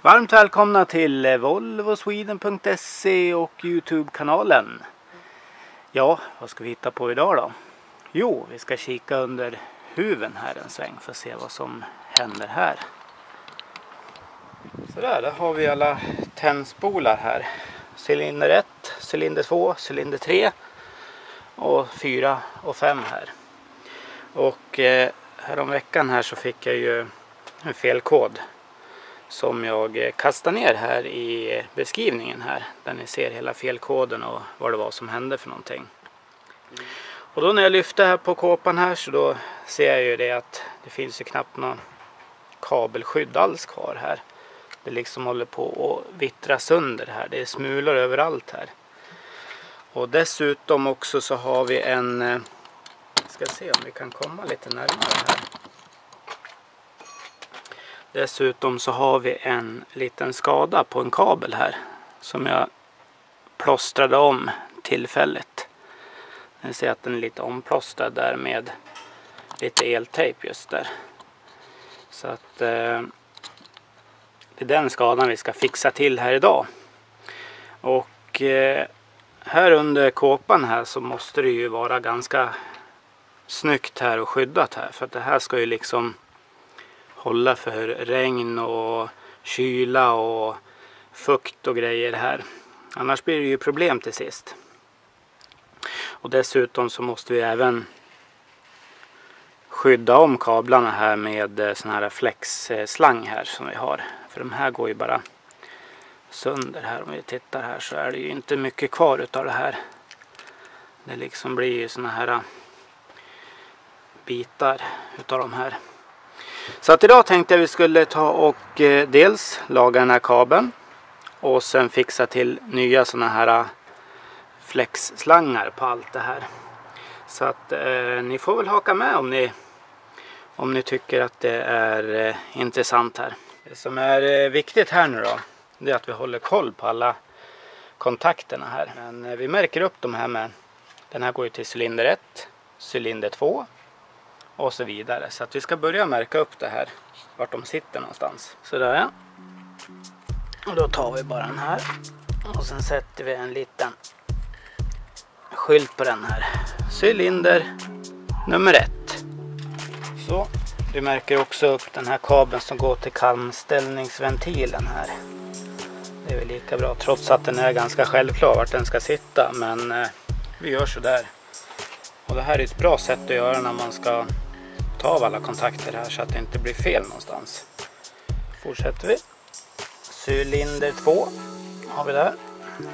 Varmt välkomna till volvosweden.se och Youtube-kanalen. Ja, vad ska vi hitta på idag då? Jo, vi ska kika under huven här en sväng för att se vad som händer här. Så där har vi alla tändspolar här. Cylinder 1, cylinder 2, cylinder 3 och 4 och 5 här. Och härom veckan här så fick jag ju en felkod som jag kastar ner här i beskrivningen här, där ni ser hela felkoden och vad det var som hände för någonting. Och då när jag lyfter här på kåpan här så då ser jag ju det att det finns ju knappt någon kabelskydd alls kvar här. Det liksom håller på att vittra sönder här, det är smulor överallt här. Och dessutom också så har vi en, ska se om vi kan komma lite närmare här. Dessutom så har vi en liten skada på en kabel här som jag plåstrade om tillfälligt. Ni ser att den är lite omplåstrad där med lite eltejp just där. Så att det är den skadan vi ska fixa till här idag. Och här under kåpan här så måste det ju vara ganska snyggt här och skyddat här. För att det här ska ju liksom hålla för regn och kyla och fukt och grejer här. Annars blir det ju problem till sist. Och dessutom så måste vi även skydda om kablarna här med sån här flexslang här som vi har. För de här går ju bara sönder här. Om vi tittar här så är det ju inte mycket kvar utav det här. Det liksom blir ju såna här bitar utav de här. Så att idag tänkte jag vi skulle ta och dels laga den här kabeln och sen fixa till nya såna här flexslangar på allt det här. Så att ni får väl haka med om ni tycker att det är intressant här. Det som är viktigt här nu då, det är att vi håller koll på alla kontakterna här. Men vi märker upp de här med, den här går ju till cylinder 1, cylinder 2 och så vidare. Så att vi ska börja märka upp det här, vart de sitter någonstans. Så där ja. Och då tar vi bara den här och sen sätter vi en liten skylt på den här. Cylinder nummer 1. Så, vi märker också upp den här kabeln som går till kallställningsventilen här. Det är väl lika bra trots att den är ganska självklar vart den ska sitta. Men vi gör så där. Och det här är ett bra sätt att göra när man ska ta av alla kontakter här så att det inte blir fel någonstans. Fortsätter vi. Cylinder 2 har vi där.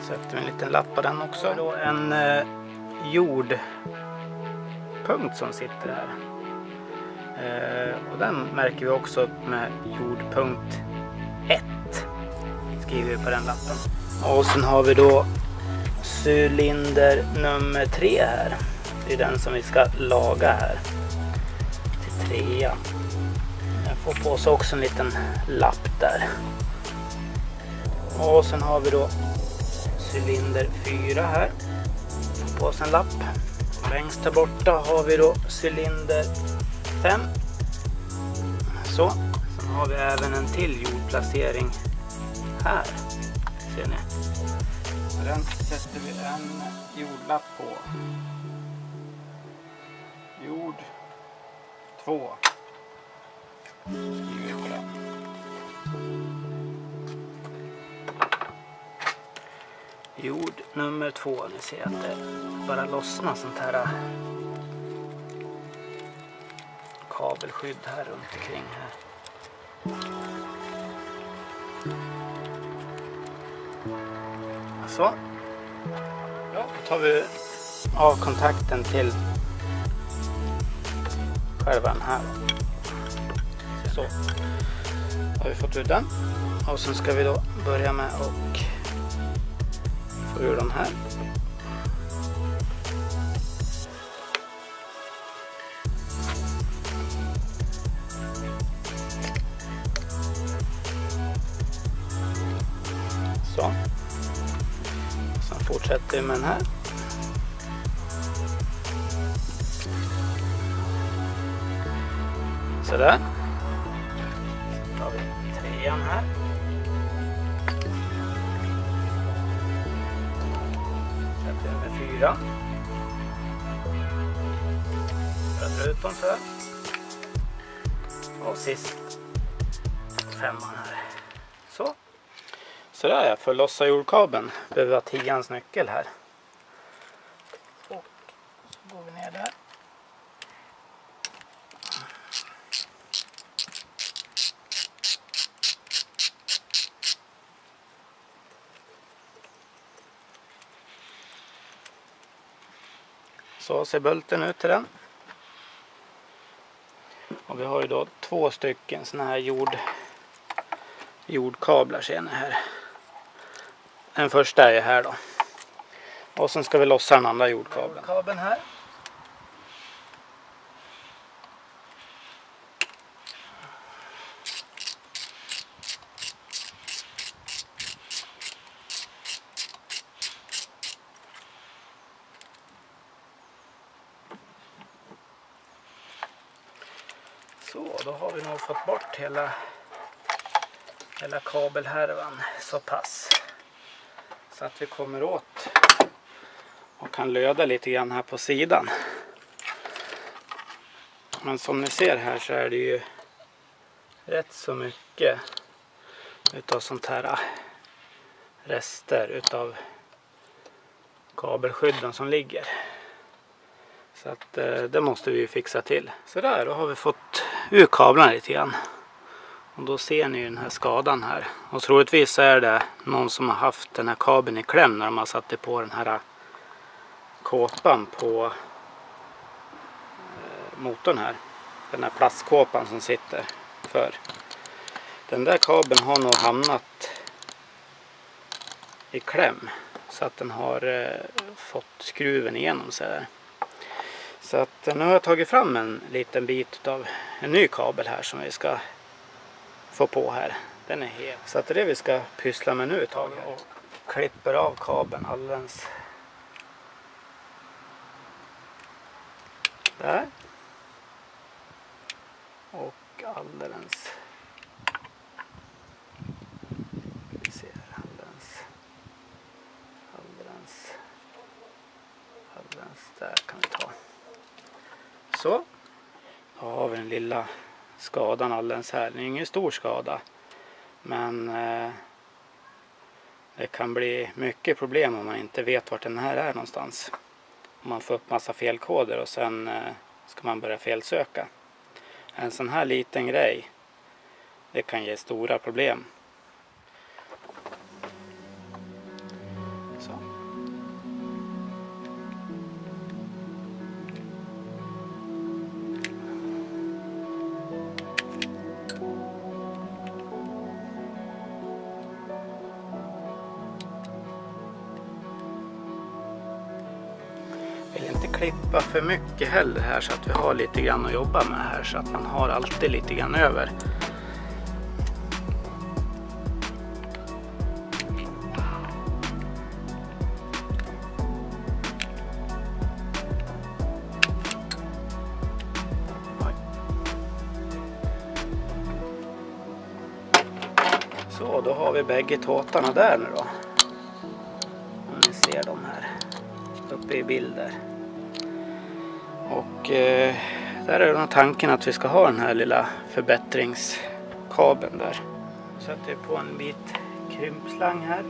Sätter vi en liten lapp på den också. Då en jordpunkt som sitter här. Och den märker vi också upp med jordpunkt 1. Skriver vi på den lappen. Och sen har vi då cylinder nummer 3 här. Det är den som vi ska laga här. Till 3. Den får på sig också en liten lapp där. Och sen har vi då cylinder 4 här. Får på sig en lapp. Längst där borta har vi då cylinder 5. Så. Sen har vi även en till jordplacering här. Ser ni? Den sätter vi en jordlapp på. Jord 2. Skriver vi på den. Jord nummer 2. Ni ser att det bara lossnar sånt här kabelskydd här runt omkring här. Så. Ja, då tar vi av kontakten till själva den här. Så. Då har vi fått ut den. Och sen ska vi då börja med och få ur den här. Så. Sen fortsätter vi med den här. Så där. Så tar vi trean här. till nummer 4. Jag drar ut dem så här. Och sist 5 här. Så där är jag. För att lossa jordkabeln behöver jag 10ans nyckel här. Och så går vi ner där. Så ser bulten ut till den. Och vi har ju då 2 stycken såna här jordkablar ser ni här. Den första är här då. Och sen ska vi lossa den andra jordkabeln här. Så, då har vi nog fått bort hela kabelhärvan så pass. Så att vi kommer åt och kan löda lite grann här på sidan. Men som ni ser här så är det ju rätt så mycket utav sånt här rester utav kabelskydden som ligger. Så att det måste vi fixa till. Så där, då har vi fått ur kablarna lite grann. Och då ser ni ju den här skadan här. Och troligtvis är det någon som har haft den här kabeln i kläm när de har satt på den här kåpan på motorn här. Den här plastkåpan som sitter för. Den där kabeln har nog hamnat i kläm. Så att den har fått skruven igenom sig där. Så att nu har jag tagit fram en liten bit av en ny kabel här som vi ska få på här. Den är hel. Så att det är det vi ska pyssla med nu ett tag. Och klipper av kabeln alldeles där. Och alldeles. Vi ser alldeles där kan vi ta. Så. Då har vi den lilla skadan alldeles här. Det är ingen stor skada. Men det kan bli mycket problem om man inte vet vart den här är någonstans. Om man får upp massa felkoder och sen ska man börja felsöka. En sån här liten grej, det kan ge stora problem. Så. Jag vill inte klippa för mycket heller här så att vi har lite grann att jobba med här så att man har alltid lite grann över. Så, då har vi bägge tåtarna där nu då. Om ni ser dem här uppe i bilder. Och där är den tanken att vi ska ha den här lilla förbättringskabeln där. Sätter på en bit krympslang här.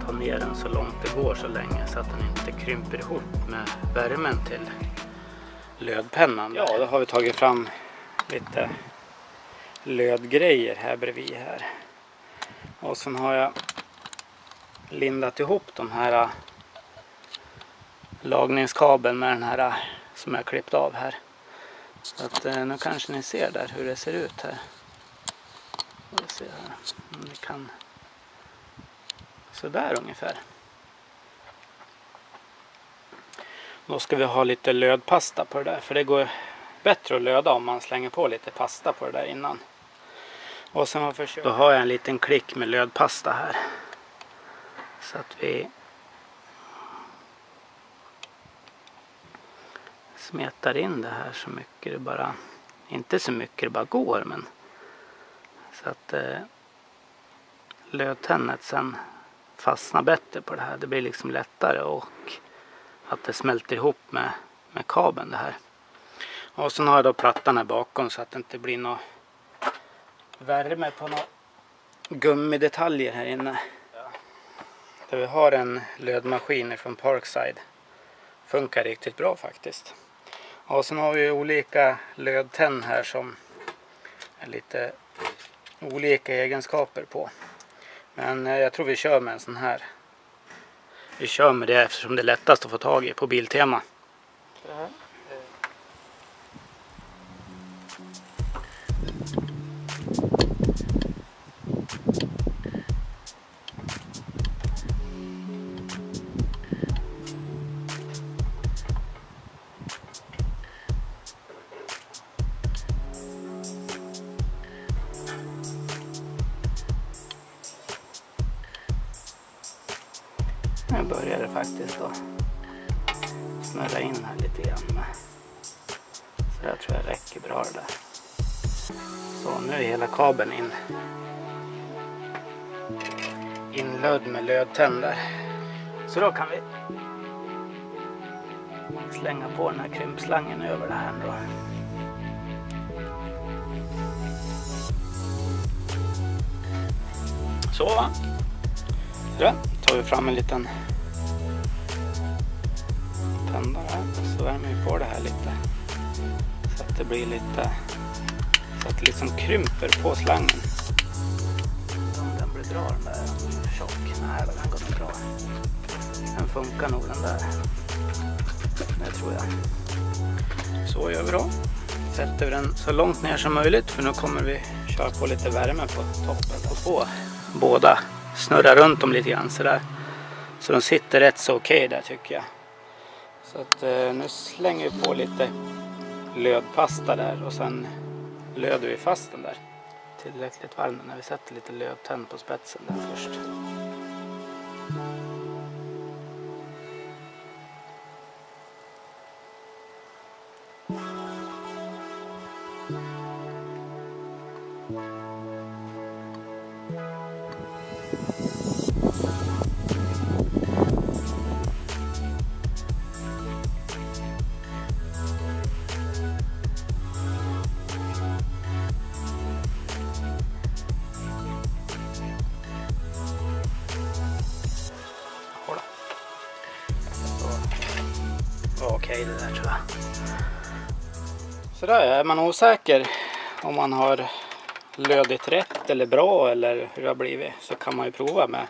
Ta ner den så långt det går så länge så att den inte krymper ihop med värmen till lödpennan. Ja, då har vi tagit fram lite lödgrejer här bredvid här. Och sen har jag lindat ihop de här lagningskabeln med den här som jag klippt av här. Så att nu kanske ni ser där hur det ser ut här. Vi ser här om ni kan. Så där ungefär. Då ska vi ha lite lödpasta på det där, för det går bättre att löda om man slänger på lite pasta på det där innan. Och sen då har jag en liten klick med lödpasta här. Så att vi smetar in det här så mycket det bara, inte så mycket det bara går, men så att lödtennet sen fastnar bättre på det här. Det blir liksom lättare och att det smälter ihop med kabeln det här. Och sen har jag då plattan här bakom så att det inte blir någon värme på några gummidetaljer här inne. Där vi har en lödmaskin från Parkside. Funkar riktigt bra faktiskt. Och sen har vi olika lödtenn här som är lite olika egenskaper på. Men jag tror vi kör med en sån här. Vi kör med det eftersom det är lättast att få tag i på Biltema. Nu börjar det faktiskt att snurra in här lite grann med. Så där tror jag räcker bra det där. Så nu är hela kabeln inlödd med lödtänder. Så då kan vi slänga på den här krympslangen över det här då. Så då tar vi fram en liten tändare här. Så värmer vi på det här lite. Så att det blir lite, så att det liksom krymper på slangen. Om den blir bra den där tjock. Nej, den går bra. Den funkar nog den där. Det tror jag. Så gör vi då. Sätter vi den så långt ner som möjligt. För nu kommer vi köra på lite värme på toppen. Och på båda snurra runt dem lite grann sådär. Så de sitter rätt så okej där tycker jag. Så att nu slänger vi på lite lödpasta där. Och sen löder vi fast den där. Tillräckligt varm när vi sätter lite lödtänd på spetsen där först. Okej, det där tror jag. Så där är man osäker om man har lödigt rätt eller bra eller hur det har blivit, så kan man ju prova med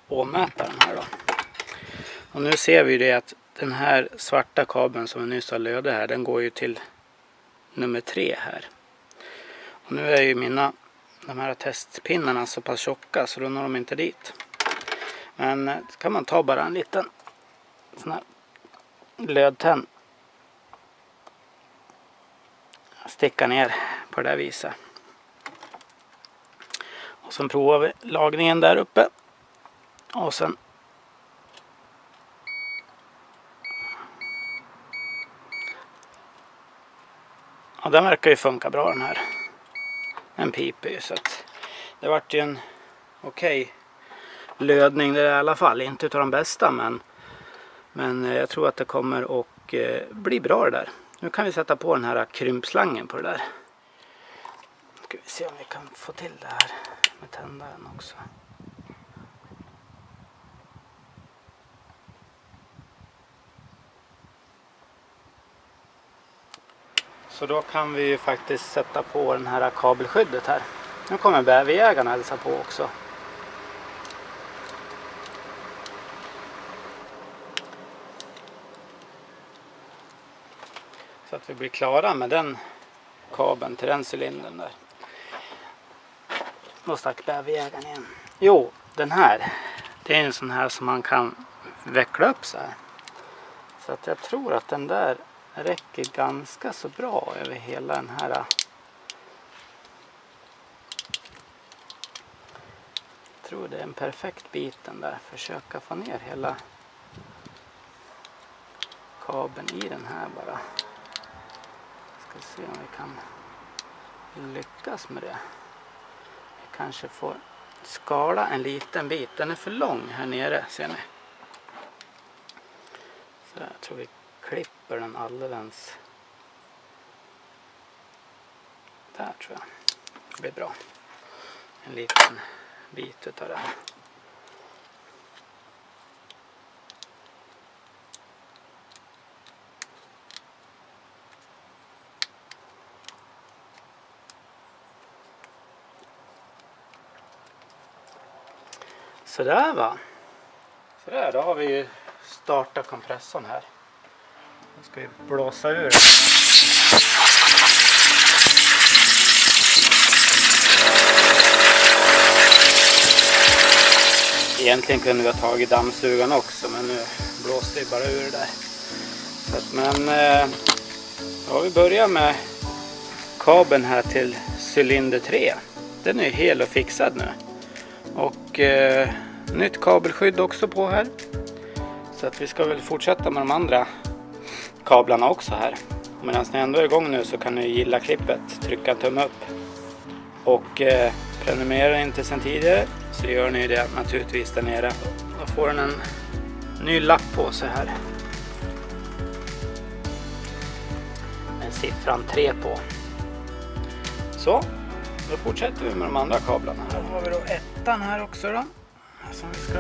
åmätaren här då. Och nu ser vi ju det att den här svarta kabeln som vi nyss har lödet här, den går ju till nummer 3 här. Och nu är ju de här testpinnarna så pass tjocka så då når de inte dit. Men kan man ta bara en liten sån här lödtänd, sticka ner på det där viset. Och sen provar vi lagringen där uppe. Och sen ja, den verkar ju funka bra den här. Den piper ju så att det vart ju en okej lödning där i alla fall. Inte utav de bästa men jag tror att det kommer att bli bra det där. Nu kan vi sätta på den här krympslangen på det där. Ska vi se om vi kan få till det här med tändaren också. Så då kan vi ju faktiskt sätta på den här kabelskyddet här. Nu kommer bäverjägarna hälsa på också. Så att vi blir klara med den kabeln till den cylindern där. Då stack bäverjägaren igen. Jo, den här. Det är en sån här som man kan veckla upp så här. Så att jag tror att den där räcker ganska så bra över hela den här. Jag tror det är en perfekt bit den där. Försöka få ner hela kabeln i den här bara. Ska se om vi kan lyckas med det. Vi kanske får skala en liten bit. Den är för lång här nere, ser ni. Så jag tror vi klipper den alldeles. Där tror jag. Det blir bra. En liten bit utav den. Sådär va. Sådär, då har vi ju startat kompressorn här. Nu ska vi blåsa ur. Egentligen kunde vi ha tagit dammsugan också, men nu blåste vi bara ur det där. Så att, men ja, vi börjar med kabeln här till cylinder 3. Den är hel och fixad nu. Och nytt kabelskydd också på här. Så att vi ska väl fortsätta med de andra kablarna också här. Medan ni ändå är igång nu så kan ni gilla klippet, trycka en tumme upp. Och prenumerera inte sedan tidigare så gör ni det naturligtvis där nere. Då får den en ny lapp på sig här. Med siffran 3 på. Så, då fortsätter vi med de andra kablarna. Här har vi då ettan här också då. Som vi ska...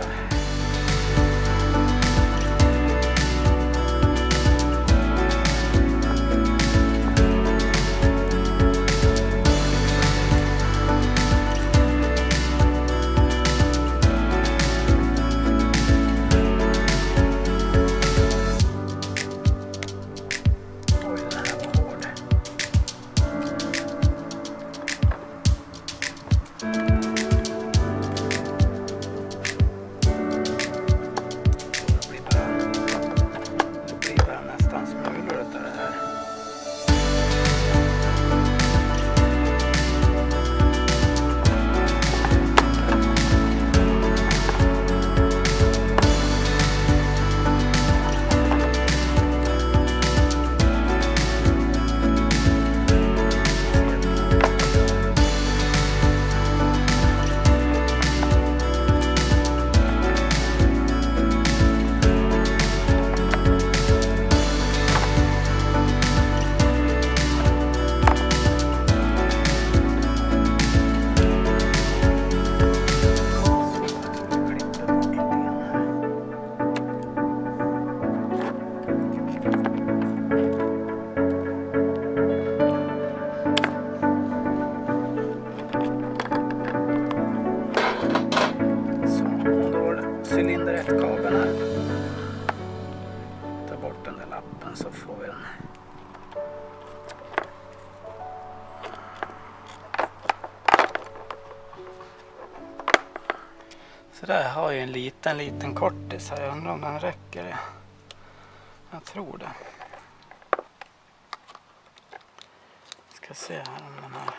Cylinder 1-kabeln här. Ta bort den där lappen så får vi den. Så där har jag en liten kortis här. Jag undrar om den räcker det. Jag tror det. Ska se här om den här.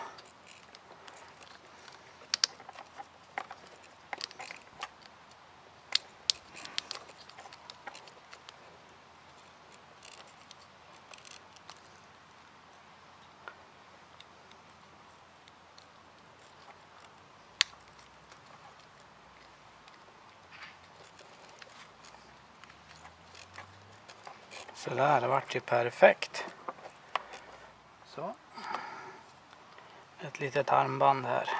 Så där, det vart ju perfekt. Så. Ett litet armband här.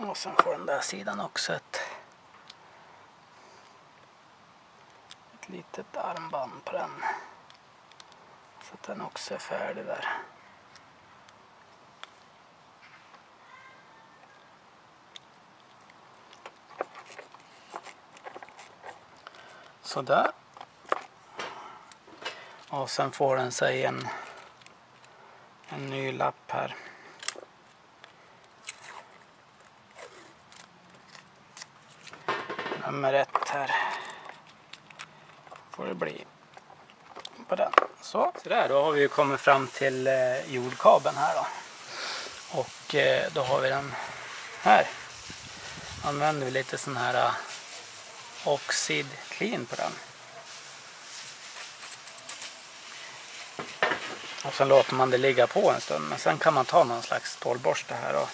Och sen får den där sidan också ett litet armband på den. Så att den också är färdig där. Så där. Och sen får den sig en ny lapp här. nummer 1 här. Får det bli på den. Så där, då har vi kommit fram till jordkabeln här då. Och då har vi den här. Använder vi lite sån här oxid clean på den. Och sen låter man det ligga på en stund. Men sen kan man ta någon slags stålborste här och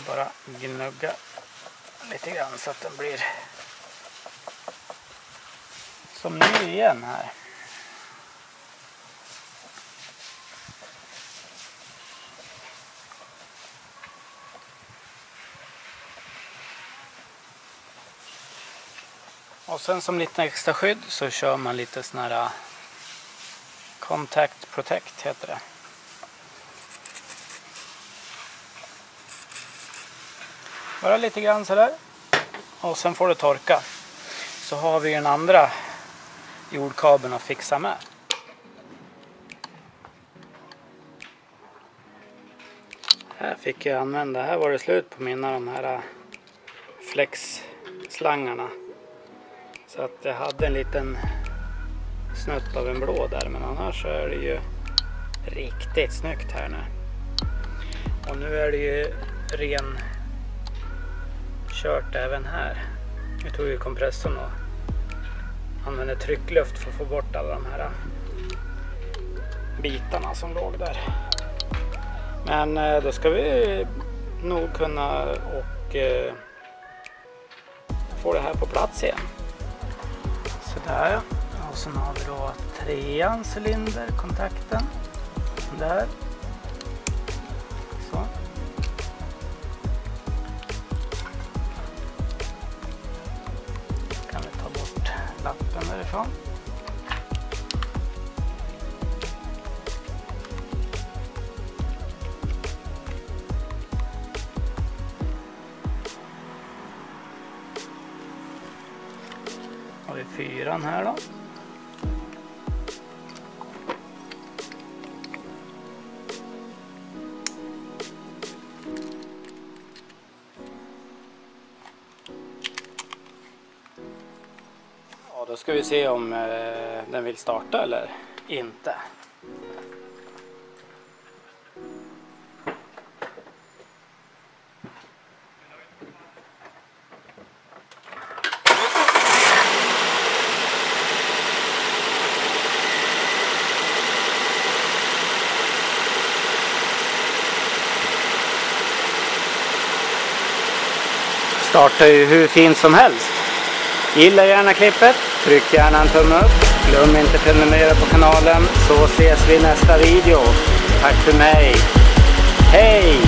bara gnugga lite grann så att den blir som ny igen här. Och sen som lite extra skydd så kör man lite sån här Contact Protect heter det. Bara lite grann sådär. Och sen får det torka. Så har vi den andra jordkabeln att fixa med. Här fick jag använda. Här var det slut på mina de här flex-slangarna. Så att jag hade en liten snutt av en blå där. Men annars så är det ju riktigt snyggt här nu. Och nu är det ju ren kört även här. Vi tog ju kompressorn och använde tryckluft för att få bort alla de här bitarna som låg där. Men då ska vi nog kunna och få det här på plats igen. Sådär. Och sen har vi då 3:an cylinderkontakten. Där. Så. Kan vi ta bort lappen därifrån. Har vi 4:an här då. Ja, då ska vi se om den vill starta eller inte. Startar ju hur fint som helst. Gilla gärna klippet, tryck gärna en tumme upp, glöm inte prenumerera på kanalen så ses vi i nästa video. Tack för mig. Hej!